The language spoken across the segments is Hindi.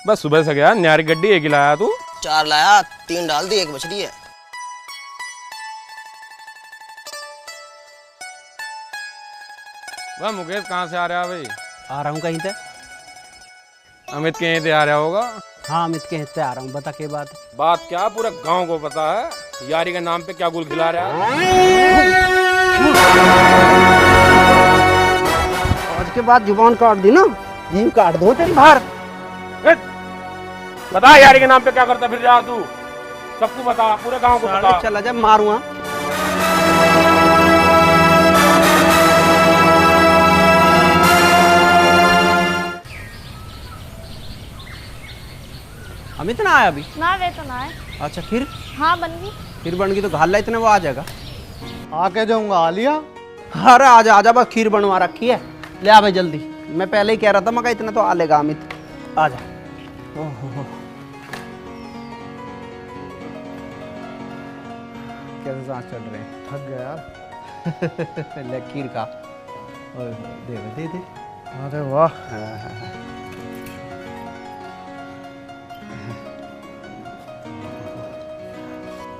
बस सुबह से गया, न्यारी गड्डी एक ही लाया तू? 4 लाया, 3 डाल दी, 1 बच रही है। वह मुकेश कहाँ से आ रहा है भाई? आ रहा हूँ कहीं से। अमित के यहीं से आ रहा होगा। हाँ अमित के हिस्से आ रहा हूँ, बता क्या बात है। बात क्या, पूरा गांव को पता है यारी के नाम पे क्या गुल खिला रहा है। आज के बाद जुबान काट दी ना, जीव काट दो तेरी बाहर। बता यारी के नाम पे क्या करता फिर रहा तू? सबको बता, पूरे गांव को बता। चला जा, मारूंगा। अमित ना आया अभी? ना वे तो ना है। अच्छा खीर? हाँ बन गई। खीर बन गई तो घाल ला, इतने वो आ जाएगा। आके जाऊंगा, आ लिया। अरे आजा आजा, बस खीर बनवा रखी है, ले आ भाई जल्दी। मैं पहले ही कह रहा था, मैं इतना तो आ लेगा अमित। आजा। ओहो कैसे सांस चढ़ रहे हैं, थक गया यार। ले खीर का। दे दे दे। अरे वाह।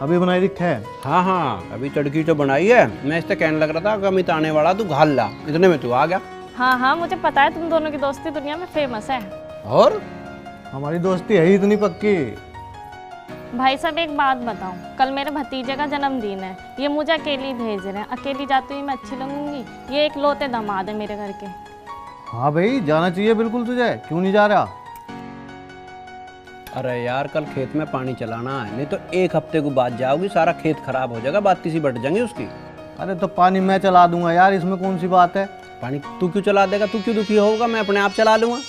अभी बनाई दिख है। हाँ हाँ अभी चटकी तो बनाई है। मैं इससे कहने लग रहा था कि अमित आने वाला, तू घाल ला, इतने में तू आ गया। हाँ हाँ मुझे पता है, तुम दोनों की दोस्ती दुनिया में फेमस है। और हमारी दोस्ती है ही इतनी पक्की। भाई साहब एक बात बताऊं, कल मेरे भतीजे का जन्मदिन है, ये मुझे अकेली भेज रहे हैं। अकेली जाती हुई मैं अच्छी लगूंगी? ये एक लौते दामाद है मेरे घर के। हाँ भाई जाना चाहिए बिल्कुल तुझे, क्यों नहीं जा रहा? अरे यार कल खेत में पानी चलाना है, नहीं तो 1 हफ्ते को बाद जाओगी, सारा खेत खराब हो जाएगा, बात किसी बट जाएंगी उसकी। अरे तो पानी मैं चला दूंगा यार, इसमें कौन सी बात है? पानी तू क्यों चला देगा? तू क्यों दुखी होगा? मैं अपने आप चला लूंगा।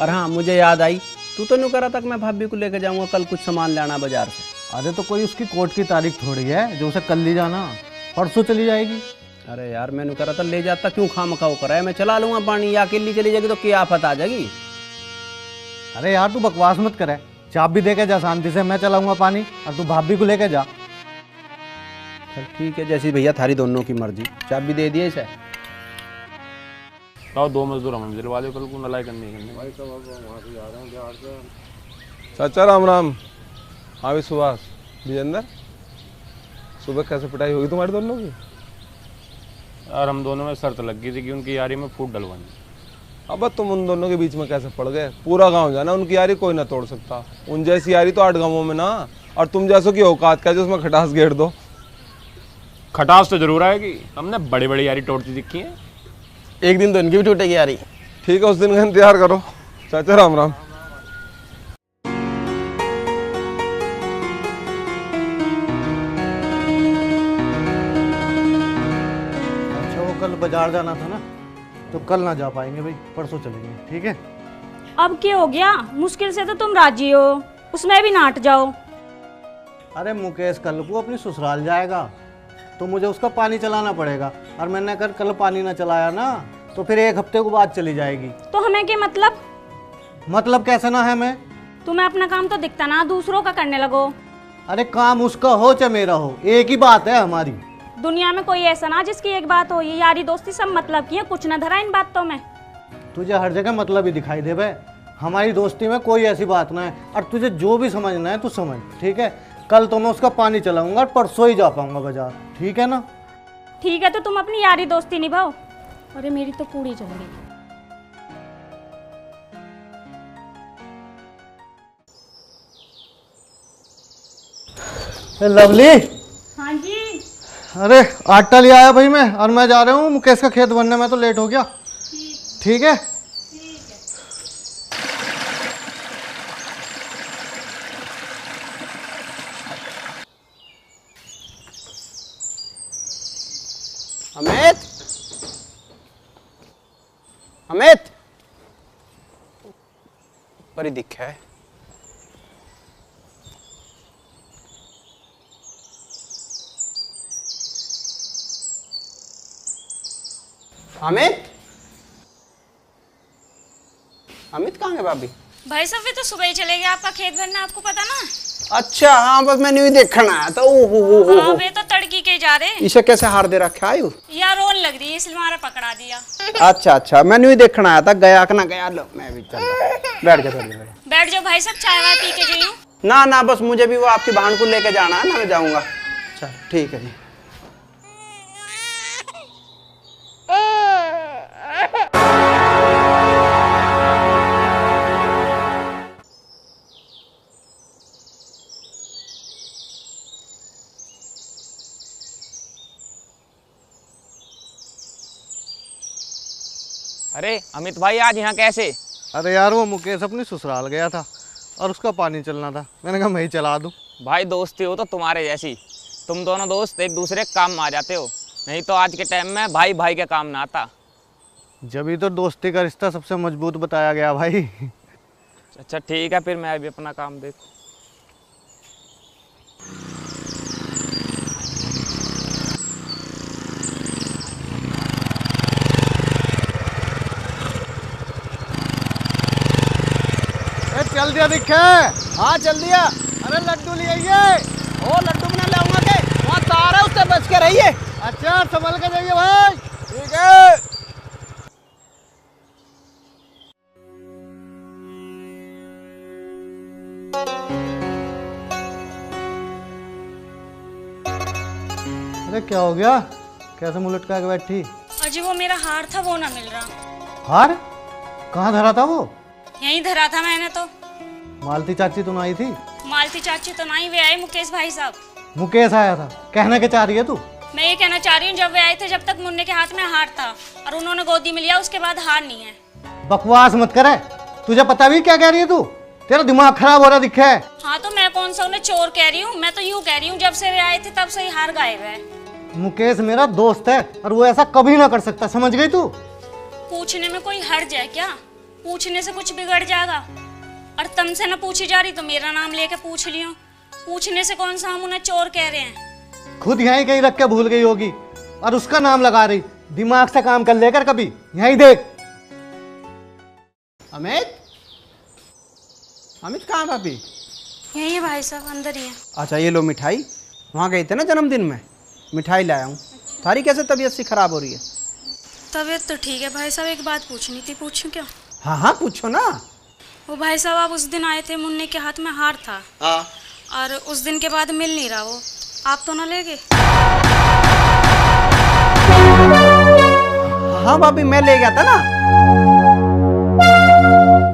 और हाँ मुझे याद आई, तू तो नहीं कह रहा था कि मैं भाभी को लेकर जाऊंगा कल कुछ सामान लाना बाजार से? अरे तो कोई उसकी कोर्ट की तारीख थोड़ी है जो उसे कल ले जाना, परसों चली जाएगी। अरे यार मैंने कह रहा था ले जाता, क्यों खामखा करा है? मैं चला लूंगा पानी, या अकेली चली जाएगी तो क्या आफत आ जाएगी? अरे यार तू बकवास मत करे, चाबी दे के जा शांति से, मैं चलाऊंगा पानी और तू भाभी को लेके जा। चल ठीक है, जैसी भैया थारी दोनों की मर्जी, चाबी दे दिए इसे। तो 2 मजदूर हम दिलवा दो, कल को नलाई करनी है। चाचा राम राम। हाँ भी सुभाष विजेंद्र, सुबह कैसे पिटाई होगी तुम्हारे दोनों की? यार हम दोनों में शर्त लग गई थी कि उनकी यारी में फूट डलवानी। अब तुम उन दोनों के बीच में कैसे पड़ गए? पूरा गांव जाना, उनकी यारी कोई ना तोड़ सकता। उन जैसी यारी तो 8 गांवों में ना, और तुम जैसों की औकात क्या जो उसमें खटास घेर दो। खटास तो जरूर आएगी, हमने बड़ी बड़ी यारी तोड़ती दिखी है। एक दिन तो इनकी भी टूटेगी यारी। ठीक है, उस दिन का इंतजार करो। चाचा राम राम। अच्छा वो कल बाजार जाना था ना, तो कल ना जा पाएंगे भाई, परसों चलेंगे, ठीक है? अब क्या हो गया? मुश्किल से तो तुम राजी हो, उसमें भी नाट जाओ। अरे मुकेश कल को अपनी ससुराल जाएगा तो मुझे उसका पानी चलाना पड़ेगा, और मैंने अगर कल पानी ना चलाया ना तो फिर 1 हफ्ते को बाद चली जाएगी। तो हमें क्या मतलब? मतलब कैसे ना है? मैं तुम्हें अपना काम तो दिखता ना, दूसरों का करने लगो। अरे काम उसका हो चाहे मेरा हो, एक ही बात है हमारी। दुनिया में कोई ऐसा ना जिसकी एक बात हो, ये यारी दोस्ती सब मतलब की है, कुछ न धरा इन बातों में। तुझे हर जगह मतलब ही दिखाई दे बे, हमारी दोस्ती में कोई ऐसी बात ना है, और तुझे जो भी समझना है तू समझ, ठीक है? कल तो मैं उसका पानी चलाऊंगा और परसों ही जा पाऊंगा बाजार, ठीक है ना? ठीक है तो तुम अपनी यारी दोस्ती निभाओ। अरे मेरी तो पूरी चल गई। लवली। हाँ जी। अरे आटा ले आया भाई मैं, और मैं जा रहा हूँ मुकेश का खेत बनने में, तो लेट हो गया। ठीक है? अमित, अमित बड़ी दिख है। अमित, अमित कहाँ है भाभी? भाई साहब वे तो सुबह ही चले गए, आपका खेत भरना, आपको पता ना। अच्छा हाँ, बस मैंने भी देखना है तो हाँ वे तो तड़की के जा रहे। इसे कैसे हार दे रखा है यू? यार रोन लग रही है इसलिए हमारा पकड़ा दिया। अच्छा अच्छा, मैंने ही देखना आया था, गया कि ना गया। लो मैं भी चल रहा। बैठ जा बैठ जा। बैठ जाओ भाई साहब, चाय वाय पी के जाइयो। ना ना, बस मुझे भी वो आपकी बहन को लेके जाना है ना, मैं जाऊंगा। चल ठीक है जी। अरे अमित भाई, आज यहाँ कैसे? अरे यार वो मुकेश अपनी ससुराल गया था और उसका पानी चलना था, मैंने कहा मैं ही चला दूँ। भाई दोस्ती हो तो तुम्हारे जैसी, तुम दोनों दोस्त एक दूसरे के काम में आ जाते हो, नहीं तो आज के टाइम में भाई भाई के काम ना आता। जब ही तो दोस्ती का रिश्ता सबसे मजबूत बताया गया भाई। अच्छा ठीक है, फिर मैं भी अपना काम देखूँ। चल दिया दिखे? हाँ चल दिया। अरे लड्डू ले आइए। ओ लड्डू बना लाऊंगा के, वहाँ तार है उससे बच के रहिए। अच्छा संभल के जाइए भाई। ठीक है। अरे क्या हो गया, कैसे मुंह लटका के बैठी? अजी वो मेरा हार था वो ना मिल रहा। हार कहाँ धरा था वो? यहीं धरा था मैंने तो। मालती चाची तो ना आई थी? मालती चाची तो नहीं, वे आए मुकेश भाई साहब। मुकेश आया था, कहना क्या चाह रही है तू? मैं ये कहना चाह रही हूँ, जब वे आए थे जब तक मुन्ने के हाथ में हार था और उन्होंने गोदी में लिया, उसके बाद हार नहीं है। बकवास मत करे, तुझे पता भी क्या कह रही है तू? तेरा दिमाग खराब हो रहा दिखे है। हाँ तो मैं कौन सा उन्हें चोर कह रही हूँ, मैं तो यूँ कह रही हूँ जब से वे आए थे तब से ही हार गायब है। मुकेश मेरा दोस्त है और वो ऐसा कभी ना कर सकता, समझ गई तू? पूछने में कोई हर्ज है क्या? पूछने से कुछ बिगड़ जाएगा? और तुमसे न पूछी जा रही तो मेरा नाम लेके पूछ लियो। पूछने से कौन सा हम उन्हें चोर कह रहे हैं? खुद यहीं कहीं रख के भूल गई होगी और उसका नाम लगा रही। दिमाग से काम कर लेकर कभी, यहीं देख। अमित, अमित कहाँ भाभी? यही है भाई साहब, अंदर ही है। अच्छा ये लो मिठाई, वहाँ गए थे ना जन्मदिन में, मिठाई लाया हूँ। थारी कैसे तबीयत सी खराब हो रही है? तबीयत तो ठीक है भाई साहब, एक बात पूछनी थी, पूछूं क्या? हाँ हाँ पूछो ना। वो भाई साहब आप उस दिन आए थे, मुन्ने के हाथ में हार था। हाँ। और उस दिन के बाद मिल नहीं रहा वो, आप तो ना ले गए? हाँ भाभी मैं ले गया था ना,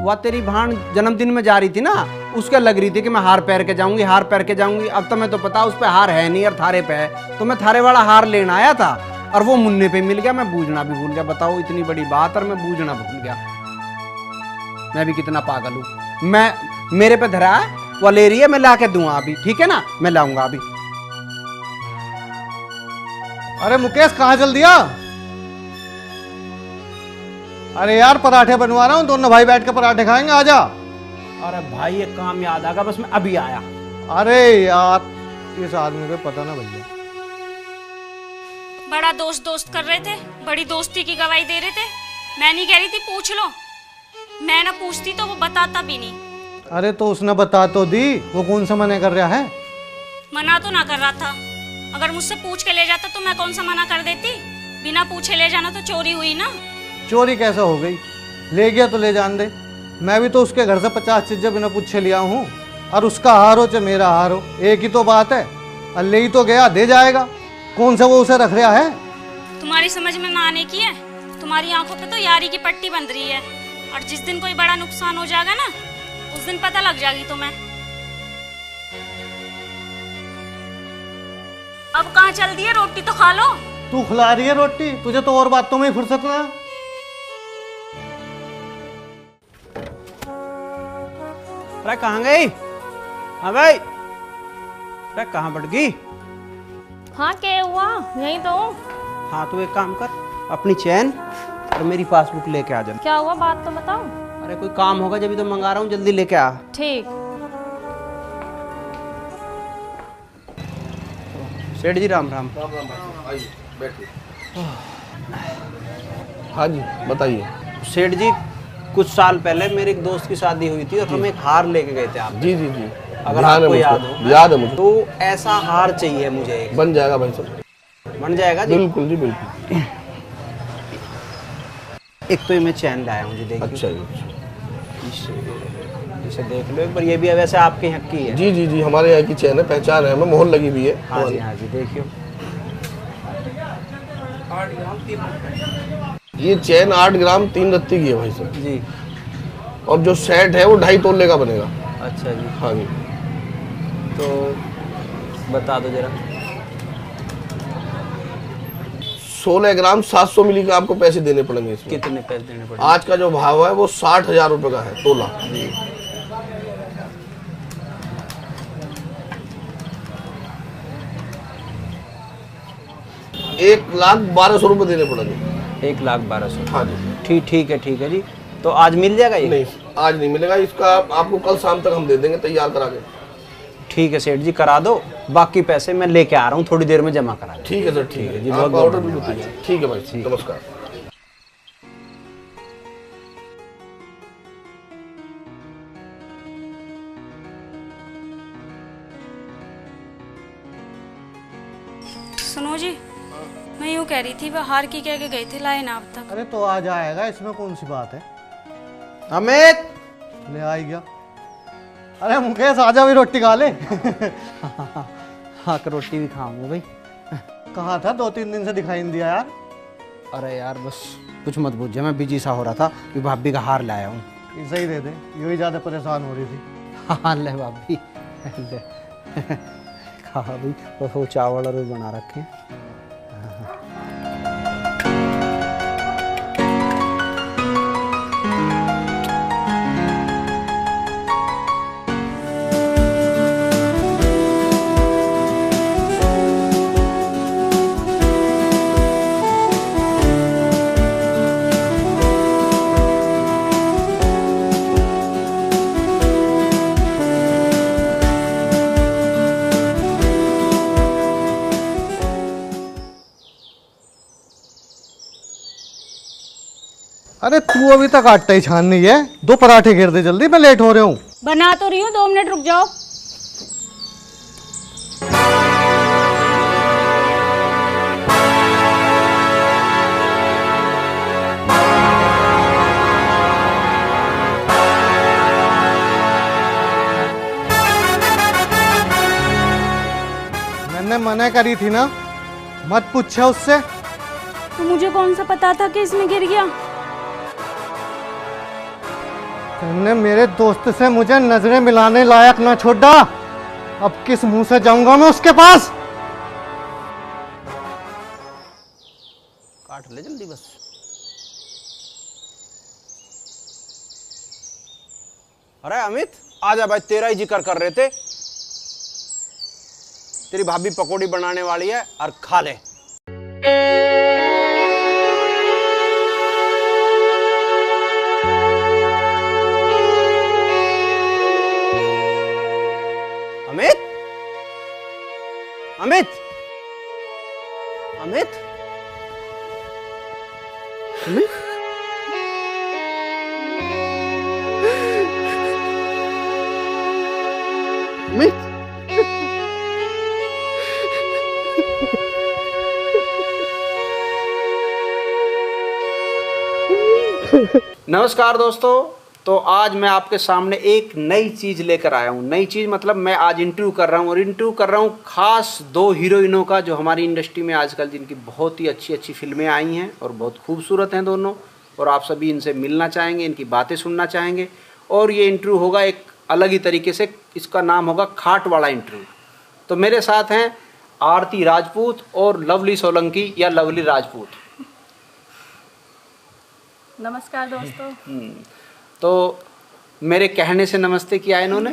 वह तेरी भाण जन्मदिन में जा रही थी ना, उसके लग रही थी कि मैं हार पहन के जाऊंगी, हार पहन के जाऊंगी। अब तो मैं तो पता उस पे हार है नहीं और थारे पे है, तो मैं थारे वाला हार लेना आया था और वो मुन्ने पे मिल गया, मैं बूझना भी भूल गया। बताओ इतनी बड़ी बात और मैं बूझना भूल गया। मैं भी कितना पागल हूँ। मैं मेरे पे धरा है, वो ले रही है, मैं ला के दूंगा अभी, ठीक है ना? मैं लाऊंगा अभी। अरे मुकेश कहाँ चल दिया? अरे यार पराठे बनवा रहा हूँ, दोनों भाई बैठ के पराठे खाएंगे, आजा। अरे भाई ये काम याद आ गया, बस मैं अभी आया। अरे यार इस आदमी को पता ना भैया। बड़ा दोस्त दोस्त कर रहे थे, बड़ी दोस्ती की गवाही दे रहे थे। मैं नहीं कह रही थी पूछ लो, मैं ना पूछती तो वो बताता भी नहीं। अरे तो उसने बता तो दी, वो कौन सा मना कर रहा है? मना तो ना कर रहा था, अगर मुझसे पूछ के ले जाता तो मैं कौन सा मना कर देती? बिना पूछे ले जाना तो चोरी हुई ना। चोरी कैसे हो गई? ले गया तो ले जान दे। मैं भी तो उसके घर से 50 चीजें बिना पूछे लिया हूँ, और उसका हार हो चाहे मेरा हार हो, एक ही तो बात है। और ले ही तो गया, दे जाएगा। कौन सा वो उसे रख रहा है? तुम्हारी समझ में ना आने की है, तुम्हारी आंखों पे तो यारी की पट्टी बंध रही है, और जिस दिन कोई बड़ा नुकसान हो जाएगा ना, उस दिन पता लग जाएगी तुम्हें। अब कहाँ चल दिए? रोटी तो खा लो। तू खिला रही है रोटी, तुझे तो और बातों में ही फुर्सत ना। अरे कहाँ गई? हाँ भाई, अरे कहाँ बढ़ गई? हाँ क्या हुआ? यही तो हूँ। हाँ तो एक काम कर, अपनी चैन और मेरी पासबुक लेके आ जा। क्या हुआ, बात तो बताओ। अरे कोई काम होगा जब तो मंगा रहा हूँ, जल्दी लेके आ। ठीक। सेठ जी राम राम। आइए बैठिए। हाँ जी बताइए। सेठ जी कुछ साल पहले मेरे एक दोस्त की शादी हुई थी और हम एक हार लेके गए थे आप। जी जी जी, अगर आपको याद हो। याद है मुझे। तो ऐसा हार चाहिए मुझे एक। बन जाएगा भाई साहब। बन जाएगा जी। बिल्कुल जी बिल्कुल। एक तो ये मैं चैन लाया हूँ जी, देखिए। अच्छा जी। इसे देख लो एक बार, ये भी वैसे आपके हक की है। जी जी जी, हमारे यहाँ की चैन है, पहचान है, हमें मोहर लगी हुई है। हाँ जी, हाँ जी, देखियो। ये चैन 8 ग्राम 3 रत्ती की है भाई साहब। जी। और जो सेट है वो 2.5 तोले का बनेगा। अच्छा जी, हाँ जी। तो बता दो जरा। 16 ग्राम 700 मिली का आपको पैसे देने पड़ेंगे इसमें। कितने पैसे देने पड़ेंगे? आज का जो भाव है वो 60,000 रुपये का है तोला। जी। 1,12,000 रुपये देने पड़ेंगे। 1,12,000। हाँ जी। ठीक है जी। तो आज मिल जाएगा ये? नहीं, आज नहीं मिलेगा, इसका आपको कल शाम तक हम दे देंगे तैयार करा के। ठीक है सेठ जी, करा दो। बाकी पैसे मैं लेके आ रहा हूँ, थोड़ी देर में जमा करा दो। ठीक है सर, ठीक है जी, आपका बहुत ऑर्डर भी धन्यवाद। बताइए। ठीक है भाई, नमस्कार। सुनो जी, मैं यूँ कह रही थी वह हार की कह के गए थे, लाए ना अब तक। अरे तो आ जाएगा, इसमें कौन सी बात है। अमित, ले आई गया। अरे मुकेश आजा भी रोटी खा ले। हाँ रोटी भी खाऊंगा भाई। कहाँ था, 2-3 दिन से दिखाई नहीं दिया यार। अरे यार बस कुछ मत पूछिए, मैं बिजी सा हो रहा था कि भाभी का हार लाया हूँ। इसे ही दे दे, यही ज्यादा परेशान हो रही थी। हाँ ले भाभी ले। खा भाई, वो चावल और वो बना रखे हैं। अरे तू अभी तक आटा ही छान नहीं है, 2 पराठे घेर दे जल्दी, मैं लेट हो रहा हूँ। बना तो रही हूँ, 2 मिनट रुक जाओ। मैंने मना करी थी ना, मत पूछे उससे। तो मुझे कौन सा पता था कि इसमें गिर गया। तुमने मेरे दोस्त से मुझे नजरें मिलाने लायक ना छोड़ा। अब किस मुंह से जाऊंगा मैं उसके पास। काट ले जल्दी बस। अरे अमित आजा भाई, तेरा ही जिक्र कर रहे थे। तेरी भाभी पकौड़ी बनाने वाली है और खा ले। अमित, अमित, अमित, अमित, अमित। नमस्कार दोस्तों, तो आज मैं आपके सामने एक नई चीज़ लेकर आया हूँ। नई चीज़ मतलब मैं आज इंटरव्यू कर रहा हूँ, और इंटरव्यू कर रहा हूँ खास 2 हीरोइनों का, जो हमारी इंडस्ट्री में आजकल जिनकी बहुत ही अच्छी अच्छी फिल्में आई हैं और बहुत खूबसूरत हैं दोनों, और आप सभी इनसे मिलना चाहेंगे, इनकी बातें सुनना चाहेंगे। और ये इंटरव्यू होगा एक अलग ही तरीके से, इसका नाम होगा खाट वाला इंटरव्यू। तो मेरे साथ हैं आरती राजपूत और लवली सोलंकी या लवली राजपूत। नमस्कार दोस्तों। तो मेरे कहने से नमस्ते किया इन्होंने,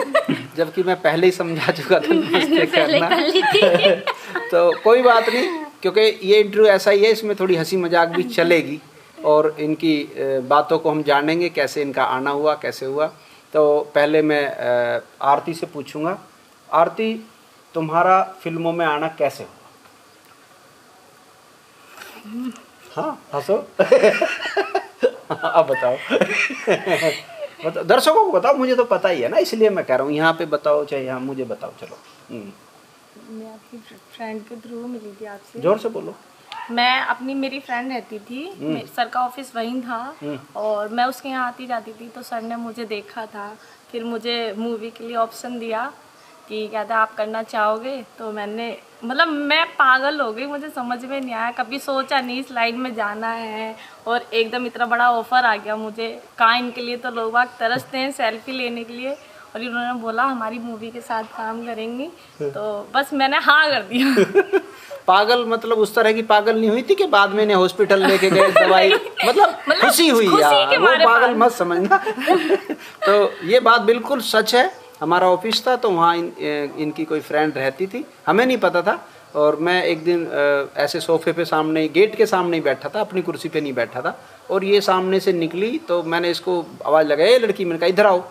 जबकि मैं पहले ही समझा चुका था नमस्ते करना। तो कोई बात नहीं, क्योंकि ये इंटरव्यू ऐसा ही है, इसमें थोड़ी हंसी मजाक भी चलेगी और इनकी बातों को हम जानेंगे, कैसे इनका आना हुआ, कैसे हुआ। तो पहले मैं आरती से पूछूंगा, आरती तुम्हारा फिल्मों में आना कैसे हुआ? हाँ हंसो। अब बताओ। बताओ दर्शकों को बताओ, मुझे तो पता ही है ना, इसलिए मैं कह रहा हूँ यहाँ पे बताओ चाहे यहाँ मुझे बताओ। चलो मैं आपकी फ्रेंड के थ्रू मिली थी आपसे। जोर से बोलो। मैं अपनी मेरी फ्रेंड रहती थी, सर का ऑफिस वहीं था और मैं उसके यहाँ आती जाती थी, तो सर ने मुझे देखा था, फिर मुझे मूवी के लिए ऑप्शन दिया कि कहता आप करना चाहोगे। तो मैंने मतलब मैं पागल हो गई, मुझे समझ में नहीं आया, कभी सोचा नहीं इस लाइन में जाना है और एकदम इतना बड़ा ऑफर आ गया मुझे। कहाँ इनके लिए तो लोग बाग तरसते हैं सेल्फी लेने के लिए, और इन्होंने बोला हमारी मूवी के साथ काम करेंगी, तो बस मैंने हाँ कर दिया। पागल मतलब उस तरह की पागल नहीं हुई थी कि बाद में इन्हें हॉस्पिटल लेके गए दवाई, मतलब खुशी हुई यार, वो पागल मत समझना। तो ये बात बिल्कुल सच है। हमारा ऑफिस था तो वहाँ इनकी कोई फ्रेंड रहती थी, हमें नहीं पता था। और मैं एक दिन ऐसे सोफे पे सामने, गेट के सामने ही बैठा था, अपनी कुर्सी पे नहीं बैठा था, और ये सामने से निकली तो मैंने इसको आवाज़ लगाई, ये लड़की, मैंने कहा इधर आओ।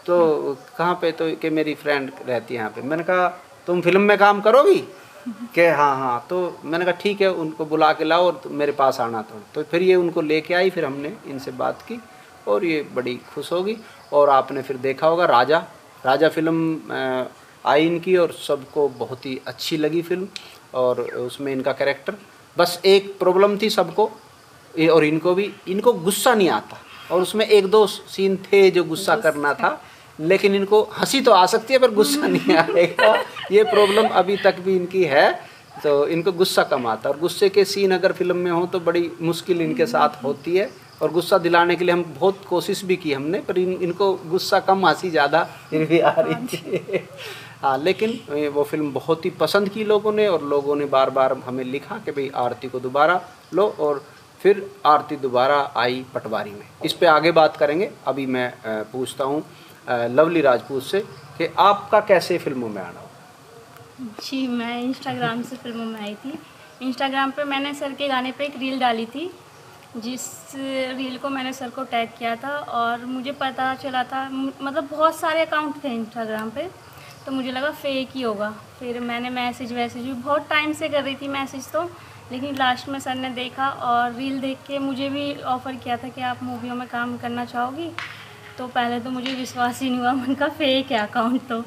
तो कहाँ पे? तो कि मेरी फ्रेंड रहती है यहाँ पे। मैंने कहा तुम फिल्म में काम करोगी? कि हाँ। तो मैंने कहा ठीक है, उनको बुला के लाओ और मेरे पास आना। तो फिर ये उनको लेके आई, फिर हमने इनसे बात की और ये बड़ी खुश होगी। और आपने फिर देखा होगा राजा फिल्म आई इनकी, और सबको बहुत ही अच्छी लगी फिल्म, और उसमें इनका कैरेक्टर। बस एक प्रॉब्लम थी सबको और इनको भी, इनको गुस्सा नहीं आता, और उसमें एक दो सीन थे जो गुस्सा करना था, लेकिन इनको हंसी तो आ सकती है पर गुस्सा नहीं आएगा। ये प्रॉब्लम अभी तक भी इनकी है, तो इनको गुस्सा कम आता है। और गुस्से के सीन अगर फिल्म में हो तो बड़ी मुश्किल इनके साथ होती है, और गुस्सा दिलाने के लिए हम बहुत कोशिश भी की हमने, पर इनको गुस्सा कम, हंसी ज़्यादा इनकी आ रही थी। हाँ, लेकिन वो फिल्म बहुत ही पसंद की लोगों ने, और लोगों ने बार बार हमें लिखा कि भाई आरती को दोबारा लो, और फिर आरती दोबारा आई पटवारी में। इस पे आगे बात करेंगे। अभी मैं पूछता हूँ लवली राजपूत से कि आपका कैसे फिल्मों में आना हुआ? जी, मैं इंस्टाग्राम से फिल्मों में आई थी। इंस्टाग्राम पे मैंने सर के गाने पे एक रील डाली थी, जिस रील को मैंने सर को टैग किया था, और मुझे पता चला था, मतलब बहुत सारे अकाउंट थे इंस्टाग्राम पे, तो मुझे लगा फेक ही होगा। फिर मैंने मैसेज भी बहुत टाइम से कर रही थी मैसेज, तो लेकिन लास्ट में सर ने देखा और रील देख के मुझे भी ऑफ़र किया था कि आप मूवियों में काम करना चाहोगी। तो पहले तो मुझे विश्वास ही नहीं हुआ, मैंने कहा फेक है अकाउंट। तो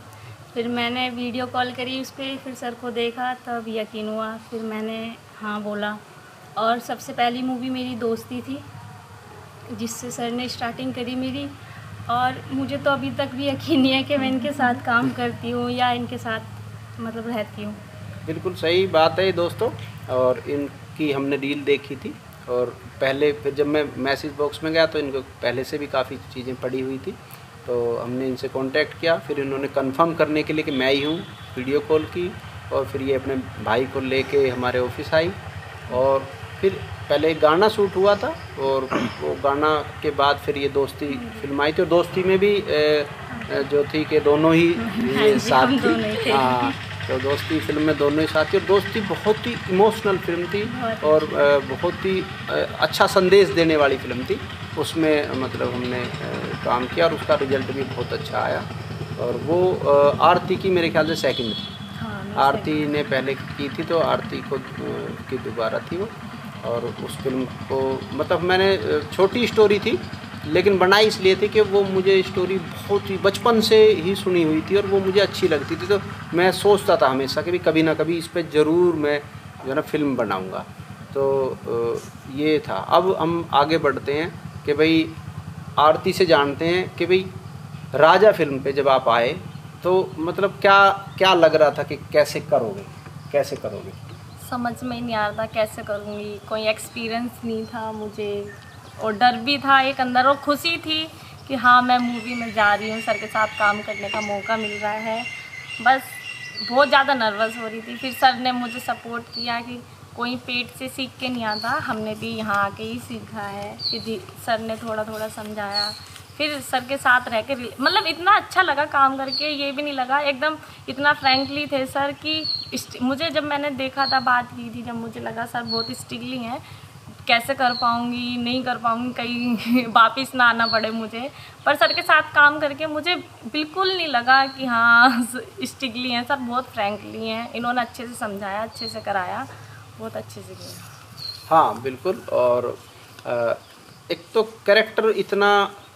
फिर मैंने वीडियो कॉल करी उस पर, फिर सर को देखा, तब यकीन हुआ, फिर मैंने हाँ बोला। और सबसे पहली मूवी मेरी दोस्ती थी, जिससे सर ने स्टार्टिंग करी मेरी, और मुझे तो अभी तक भी यकीन नहीं है कि मैं इनके साथ काम करती हूँ या इनके साथ मतलब रहती हूँ। बिल्कुल सही बात है दोस्तों। और इनकी हमने रील देखी थी, और पहले फिर जब मैं मैसेज बॉक्स में गया तो इनको पहले से भी काफ़ी चीज़ें पड़ी हुई थी, तो हमने इनसे कांटेक्ट किया। फिर इन्होंने कंफर्म करने के लिए कि मैं ही हूँ, वीडियो कॉल की, और फिर ये अपने भाई को लेके हमारे ऑफिस आई, और फिर पहले एक गाना शूट हुआ था, और वो गाना के बाद फिर ये दोस्ती फिल्म आई थी। और दोस्ती में भी जो थी कि दोनों ही ये साथ थी। हाँ, तो दोस्ती फिल्म में दोनों ही साथ थी, और दोस्ती बहुत ही इमोशनल फिल्म थी, और बहुत ही अच्छा संदेश देने वाली फिल्म थी। उसमें मतलब हमने काम किया और उसका रिजल्ट भी बहुत अच्छा आया। और वो आरती की मेरे ख्याल से सेकंड थी। आरती ने पहले की थी, तो आरती को की दोबारा थी वो। और उस फिल्म को मतलब मैंने छोटी स्टोरी थी, लेकिन बनाई इसलिए थी कि वो मुझे स्टोरी बहुत ही बचपन से ही सुनी हुई थी और वो मुझे अच्छी लगती थी। तो मैं सोचता था हमेशा कि कभी ना कभी इस पर ज़रूर मैं जो है ना फिल्म बनाऊंगा। तो ये था। अब हम आगे बढ़ते हैं कि भाई आरती से जानते हैं कि भाई राजा फिल्म पे जब आप आए तो मतलब क्या लग रहा था कि कैसे करोगे? समझ में ही नहीं आ रहा था कैसे करूँगी, कोई एक्सपीरियंस नहीं था मुझे, और डर भी था एक अंदर, और खुशी थी कि हाँ मैं मूवी में जा रही हूँ, सर के साथ काम करने का मौका मिल रहा है। बस बहुत ज़्यादा नर्वस हो रही थी। फिर सर ने मुझे सपोर्ट किया कि कोई पेट से सीख के नहीं आता, हमने भी यहाँ आके ही सीखा है। फिर सर ने थोड़ा थोड़ा समझाया, फिर सर के साथ रह के मतलब इतना अच्छा लगा काम करके। ये भी नहीं लगा, एकदम इतना फ्रैंकली थे सर कि मुझे जब मैंने देखा था, बात की थी, जब मुझे लगा सर बहुत स्ट्रिक्टली हैं, कैसे कर पाऊँगी, नहीं कर पाऊँगी, कहीं वापस ना आना पड़े मुझे। पर सर के साथ काम करके मुझे बिल्कुल नहीं लगा कि हाँ स्ट्रिक्टली हैं सर, बहुत फ्रैंकली हैं। इन्होंने अच्छे से समझाया, अच्छे से कराया, बहुत अच्छे से किया। हाँ बिल्कुल। और एक तो कैरेक्टर इतना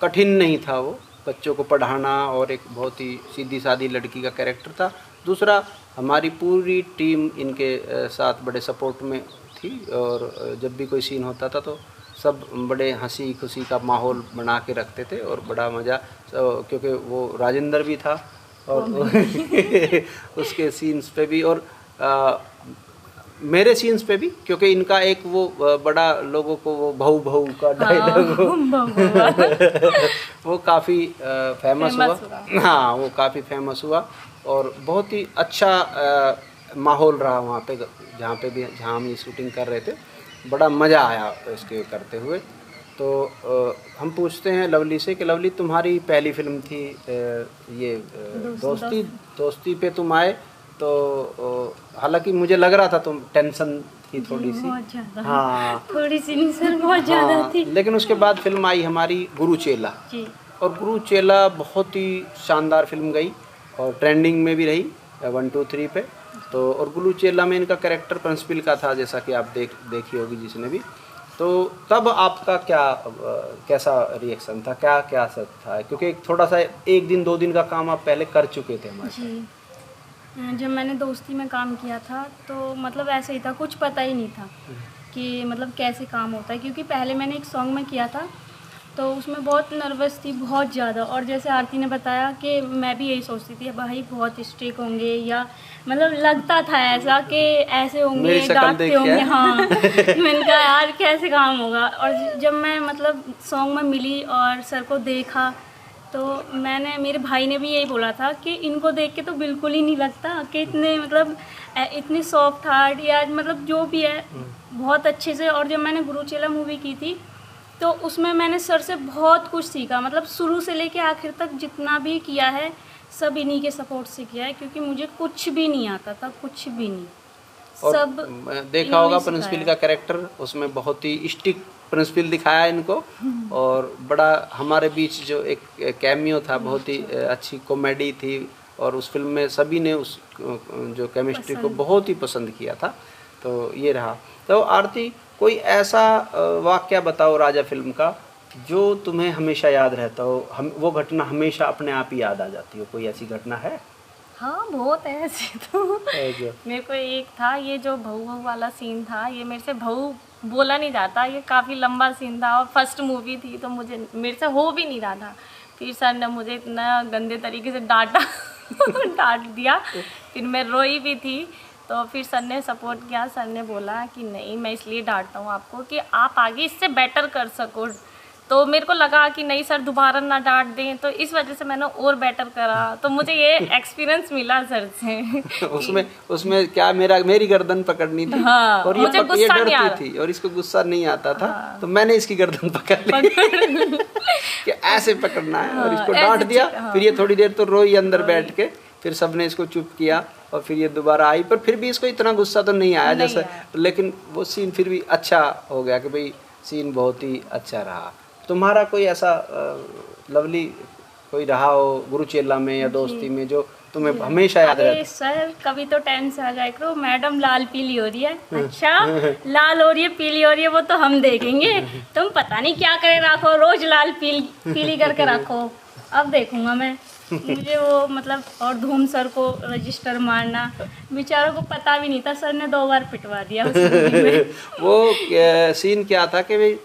कठिन नहीं था, वो बच्चों को पढ़ाना और एक बहुत ही सीधी सादी लड़की का कैरेक्टर था, दूसरा हमारी पूरी टीम इनके साथ बड़े सपोर्ट में थी, और जब भी कोई सीन होता था तो सब बड़े हंसी खुशी का माहौल बना के रखते थे और बड़ा मज़ा, क्योंकि वो राजेंद्र भी था और उसके सीन्स पे भी और मेरे सीन्स पे भी, क्योंकि इनका एक वो बड़ा लोगों को वो बहू बहू का डायलॉग वो काफ़ी फेमस हुआ। हाँ, वो काफ़ी फेमस हुआ और बहुत ही अच्छा माहौल रहा वहाँ पे, जहाँ हम ये शूटिंग कर रहे थे। बड़ा मज़ा आया इसके करते हुए। तो हम पूछते हैं लवली से कि लवली, तुम्हारी पहली फिल्म थी ये दोस्ती पे तुम आए, तो हालांकि मुझे लग रहा था तुम टेंशन थी थोड़ी सी, बहुत ज़्यादा। हाँ थोड़ी सी नहीं सर, बहुत ज़्यादा हाँ, थी। लेकिन उसके बाद फिल्म आई हमारी गुरुचेला, जी। और गुरुचेला बहुत ही शानदार फिल्म गई और ट्रेंडिंग में भी रही 1, 2, 3 पे। तो और गुरुचेला में इनका कैरेक्टर प्रिंसिपल का था, जैसा कि आप देखी होगी जिसने भी। तो तब आपका कैसा रिएक्शन था, क्या असर था, क्योंकि थोड़ा सा 1 दिन 2 दिन का काम आप पहले कर चुके थे हमारे साथ। जी, जब मैंने दोस्ती में काम किया था तो मतलब ऐसे ही था, कुछ पता ही नहीं था कि मतलब कैसे काम होता है, क्योंकि पहले मैंने एक सॉन्ग में किया था तो उसमें बहुत नर्वस थी, बहुत ज़्यादा। और जैसे आरती ने बताया कि मैं भी यही सोचती थी भाई बहुत स्ट्रिक होंगे, या मतलब लगता था ऐसा कि ऐसे होंगे, डांटते होंगे। हाँ, मैंने कहा यार कैसे काम होगा। और जब मैं मतलब सॉन्ग में मिली और सर को देखा तो मेरे भाई ने भी यही बोला था कि इनको देख के तो बिल्कुल ही नहीं लगता कि इतने मतलब इतने सॉफ्ट हार्ट या मतलब जो भी है बहुत अच्छे से। और जब मैंने गुरुचेला मूवी की थी तो उसमें मैंने सर से बहुत कुछ सीखा, मतलब शुरू से लेके आखिर तक जितना भी किया है सब इन्हीं के सपोर्ट से किया है, क्योंकि मुझे कुछ भी नहीं आता था, कुछ भी नहीं। और सब देखा होगा प्रिंसिपल का कैरेक्टर, उसमें बहुत ही स्टिक प्रिंसिपल दिखाया इनको। और बड़ा हमारे बीच जो एक कैमियो था, बहुत ही अच्छी कॉमेडी थी, और उस फिल्म में सभी ने उस जो केमिस्ट्री को बहुत ही पसंद किया था। तो ये रहा। तो आरती, कोई ऐसा वाक़या बताओ राजा फिल्म का जो तुम्हें हमेशा याद रहता हो, वो घटना हमेशा अपने आप ही याद आ जाती हो, कोई ऐसी घटना है? हाँ, बहुत है ऐसे तो। मेरे को एक था, ये जो बहू वाला सीन था, ये मेरे से बहू बोला नहीं जाता, ये काफ़ी लंबा सीन था और फर्स्ट मूवी थी तो मेरे से हो भी नहीं रहा था। फिर सर ने मुझे इतना गंदे तरीके से डांटा डांट दिया, फिर मैं रोई भी थी। तो फिर सर ने सपोर्ट किया, सर ने बोला कि नहीं, मैं इसलिए डांटता हूँ आपको कि आप आगे इससे बेटर कर सको। तो मेरे को लगा कि नहीं सर दोबारा ना डांट दें, तो इस वजह से मैंने और बेटर करा। तो मुझे ये एक्सपीरियंस मिला सर से। उसमें क्या मेरी गर्दन पकड़नी थी। हाँ, और मुझे ये डरती थी और इसको गुस्सा नहीं आता था। हाँ, तो मैंने इसकी गर्दन पकड़ ली कि ऐसे पकड़ना है। और इसको डांट दिया। फिर ये थोड़ी देर तो रोई अंदर बैठ के, फिर सबने इसको चुप किया और फिर ये दोबारा आई। पर फिर भी इसको इतना गुस्सा तो नहीं आया जैसे, लेकिन वो सीन फिर भी अच्छा हो गया कि भाई सीन बहुत ही अच्छा रहा। तुम्हारा कोई ऐसा लवली कोई रहा हो गुरुचेला में या दोस्ती में जो तुम्हें हमेशा याद रहता? सर कभी तो टेंशन आ जाए करो, मैडम लाल पीली हो रही है। अच्छा, लाल हो रही है पीली हो रही है वो तो हम देखेंगे, तुम पता नहीं क्या करे रखो, रोज लाल पीली करके रखो, अब देखूंगा मैं। मुझे वो मतलब, और धूम सर को रजिस्टर मारना, बेचारों को पता भी नहीं था, सर ने 2 बार पिटवा दिया उस मूवी में। वो सीन क्या था कि भाई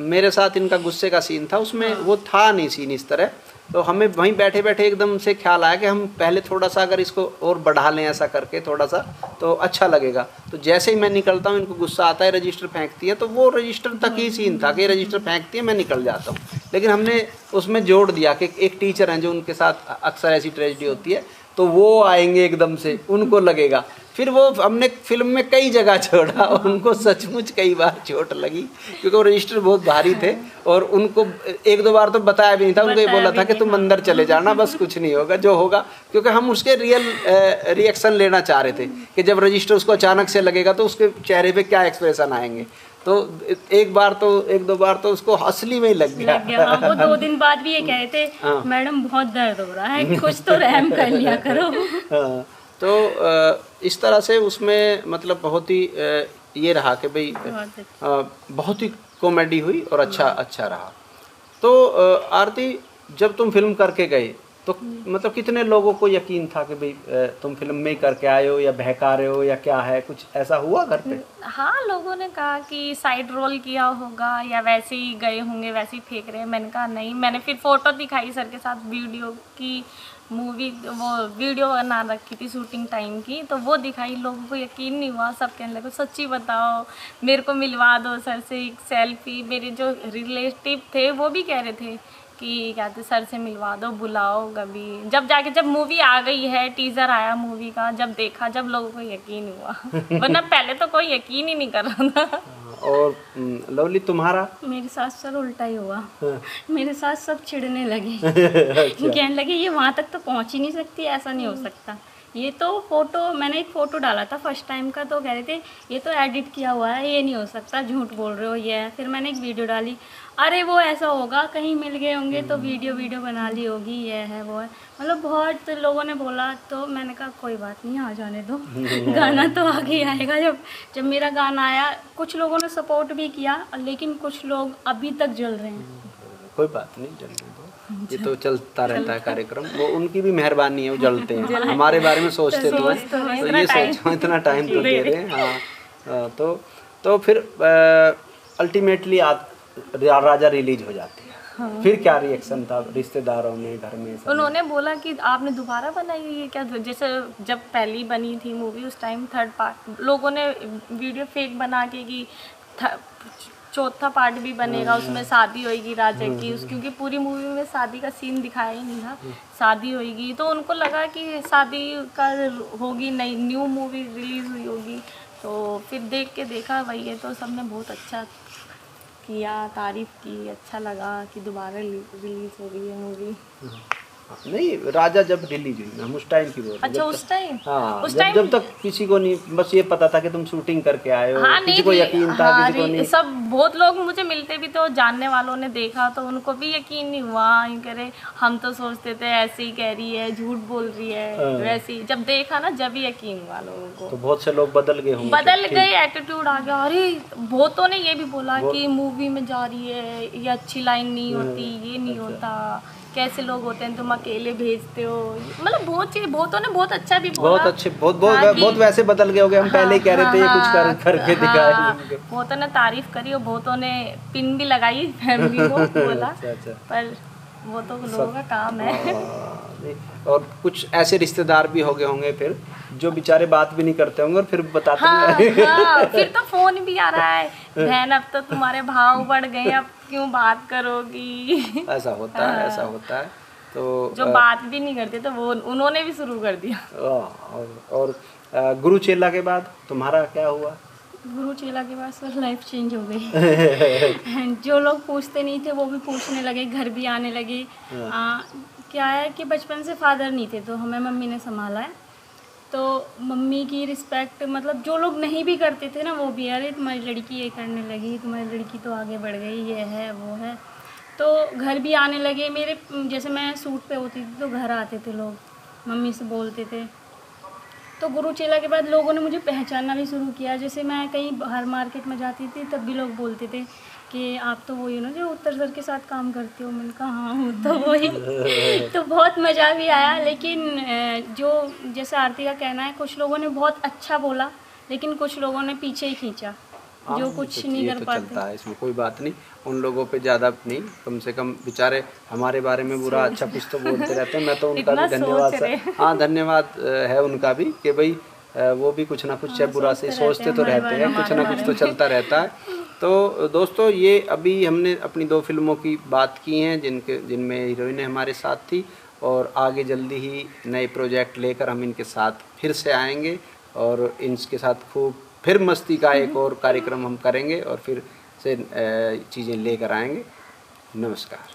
मेरे साथ इनका गुस्से का सीन था, उसमें वो था नहीं सीन इस तरह। तो हमें वहीं बैठे बैठे एकदम से ख्याल आया कि हम पहले थोड़ा सा अगर इसको और बढ़ा लें ऐसा करके थोड़ा सा तो अच्छा लगेगा। तो जैसे ही मैं निकलता हूँ इनको गुस्सा आता है, रजिस्टर फेंकती है, तो वो रजिस्टर तक ही सीन था कि रजिस्टर फेंकती है, मैं निकल जाता हूँ। लेकिन हमने उसमें जोड़ दिया कि एक टीचर हैं जो उनके साथ अक्सर ऐसी ट्रेजेडी होती है, तो वो आएंगे एकदम से, उनको लगेगा। फिर वो हमने फिल्म में कई जगह छोड़ा और उनको सचमुच कई बार चोट लगी, क्योंकि वो रजिस्टर बहुत भारी थे और उनको 1-2 बार तो बताया भी नहीं था। उनको ये बोला था कि तुम अंदर चले जाना, बस कुछ नहीं होगा, जो होगा। क्योंकि हम उसके रियल रिएक्शन लेना चाह रहे थे कि जब रजिस्टर उसको अचानक से लगेगा तो उसके चेहरे पे क्या एक्सप्रेशन आएंगे। तो 1-2 बार तो उसको असली में ही लग गया। हाँ, वो 2 दिन बाद भी ये कह रहे थे मैडम बहुत दर्द हो रहा है, कुछ तो रहम कर लिया करो। हाँ, तो इस तरह से उसमें मतलब बहुत ही ये रहा कि भाई बहुत ही कॉमेडी हुई और अच्छा रहा। तो आरती, जब तुम फिल्म करके गए तो मतलब कितने लोगों को यकीन था कि भाई तुम फिल्म में ही करके आए हो या बहका रहे हो या क्या है, कुछ ऐसा हुआ घर पे? हाँ, लोगों ने कहा कि साइड रोल किया होगा या वैसे ही गए होंगे, वैसे ही फेंक रहे हैं। मैंने कहा नहीं, मैंने फिर फोटो दिखाई सर के साथ वीडियो की, मूवी वो वीडियो बना रखी थी शूटिंग टाइम की, तो वो दिखाई, लोगों को यकीन नहीं हुआ। सब कहने लगे सच्ची बताओ, मेरे को मिलवा दो सर से एक सेल्फी। मेरे जो रिलेटिव थे वो भी कह रहे थे कि क्या थे, सर से मिलवा दो, बुलाओ कभी। जब मूवी आ गई है, टीजर आया मूवी का, जब देखा, जब लोगों को यकीन हुआ वरना पहले तो कोई यकीन ही नहीं कर रहा था। और लवली तुम्हारा? मेरे साथ सर उल्टा ही हुआ। मेरे साथ सब चिढ़ने लगे। कहने लगे ये वहाँ तक तो पहुँच ही नहीं सकती, ऐसा नहीं हो सकता। ये तो फोटो, मैंने एक फ़ोटो डाला था फर्स्ट टाइम का, तो कह रहे थे ये तो एडिट किया हुआ है, ये नहीं हो सकता, झूठ बोल रहे हो ये है। फिर मैंने एक वीडियो डाली, अरे वो ऐसा होगा, कहीं मिल गए होंगे तो वीडियो बना ली होगी, ये है वो है। मतलब बहुत लोगों ने बोला, तो मैंने कहा कोई बात नहीं, आ जाने दो गाना तो आगे आएगा। जब मेरा गाना आया, कुछ लोगों ने सपोर्ट भी किया, लेकिन कुछ लोग अभी तक जल रहे हैं। कोई बात नहीं, जलने दो, ये तो चलता रहता है कार्यक्रम। वो उनकी भी मेहरबानी है, वो जलते हैं। हमारे बारे में सोचते तो हैं, तो ये सोचो इतना टाइम तो दे रहे हैं। हाँ, तो फिर अल्टीमेटली राजा रिलीज हो जाती है। हाँ। फिर क्या रिएक्शन था रिश्तेदारों में, घर में? उन्होंने बोला कि आपने दोबारा बनाई है क्या? जैसे जब पहली बनी थी मूवी उस टाइम थर्ड पार्ट, लोगों ने वीडियो फेक बना के कि चौथा पार्ट भी बनेगा, उसमें शादी होगी राजा की, क्योंकि पूरी मूवी में शादी का सीन दिखाया ही नहीं था, शादी होगी। तो उनको लगा कि शादी का होगी, नई न्यू मूवी रिलीज़ हुई होगी। तो फिर देख के देखा वही है, तो सबने बहुत अच्छा किया, तारीफ़ की, अच्छा लगा कि दोबारा रिलीज़ हो गई है मूवी। नहीं, राजा जब रिलीज हुई, हम उस टाइम की बोल रहे हैं। अच्छा, उस टाइम? हाँ, उस टाइम जब तक किसी को नहीं, बस ये पता था कि तुम शूटिंग करके आए हो। हाँ, किसी को यकीन था, हाँ, किसी को नहीं। सब बहुत लोग मुझे मिलते भी तो जानने वालों ने देखा, तो उनको भी यकीन नहीं हुआ। यूँ कह रहे, हम तो सोचते थे ऐसे ही कह रही है, झूठ बोल रही है, वैसे ही। जब देखा ना, जब ही यकीन हुआ लोगों को। तो बहुत से लोग बदल गए होंगे, बदल गए, एटीट्यूड आ गया। अरे बहुतों ने ये भी बोला कि मूवी में जा रही है, ये अच्छी लाइन नहीं होती, ये नहीं होता, कैसे लोग होते हैं, तुम अकेले भेजते हो। मतलब बहुत चीज, बहुतों ने बहुत अच्छा भी बोला, बहुत अच्छे, बहुत वैसे बदल गए होंगे। हम पहले ही कह रहे थे ये कुछ करके दिखाएंगे। बहुतों ने तारीफ करी और बहुतों ने पिन भी लगाई फैमिली को बोला। पर वो तो लोगों का काम है। और कुछ ऐसे रिश्तेदार भी हो गए होंगे फिर, जो बेचारे बात भी नहीं करते होंगे और फिर बताते हैं। हाँ, फिर तो फोन भी आ रहा है, बहन अब तो तुम्हारे भाव बढ़ गए, अब क्यों बात करोगी। ऐसा होता है, ऐसा होता है। तो जो बात भी नहीं करते तो वो उन्होंने भी शुरू कर दिया। और गुरु चेला के बाद तुम्हारा क्या हुआ? गुरु चेला के बाद सर लाइफ चेंज हो गई। जो लोग पूछते नहीं थे वो भी पूछने लगे, घर भी आने लगे। क्या है कि बचपन से फादर नहीं थे, तो हमें मम्मी ने संभाला है। तो मम्मी की रिस्पेक्ट, मतलब जो लोग नहीं भी करते थे ना, वो भी, अरे तुम्हारी लड़की ये करने लगी, तुम्हारी लड़की तो आगे बढ़ गई, ये है वो है। तो घर भी आने लगे मेरे, जैसे मैं सूट पे होती थी तो घर आते थे लोग, मम्मी से बोलते थे। तो गुरु चेला के बाद लोगों ने मुझे पहचानना भी शुरू किया। जैसे मैं कहीं बाहर मार्केट में जाती थी, तब भी लोग बोलते थे कि आप तो वही हो ना जो उत्तर सर के साथ काम करते हो। मैंने कहा हाँ हूँ, तो वही। तो बहुत मज़ा भी आया। लेकिन जो जैसे आरती का कहना है, कुछ लोगों ने बहुत अच्छा बोला, लेकिन कुछ लोगों ने पीछे ही खींचा, जो कुछ नहीं कर पाते। चलता है, इसमें कोई बात नहीं। उन लोगों पे ज़्यादा नहीं, कम से कम बेचारे हमारे बारे में बुरा अच्छा कुछ तो बोलते रहते हैं। मैं तो उनका भी धन्यवाद, हाँ धन्यवाद है उनका भी, कि भाई वो भी कुछ ना कुछ चाहे बुरा से सोचते तो रहते हैं, कुछ ना कुछ तो चलता रहता है। तो दोस्तों, ये अभी हमने अपनी 2 फिल्मों की बात की हैं, जिनमें हीरोइन हमारे साथ थी, और आगे जल्दी ही नए प्रोजेक्ट लेकर हम इनके साथ फिर से आएंगे और इनके साथ खूब फिर मस्ती का एक और कार्यक्रम हम करेंगे और फिर से चीज़ें लेकर आएंगे। नमस्कार।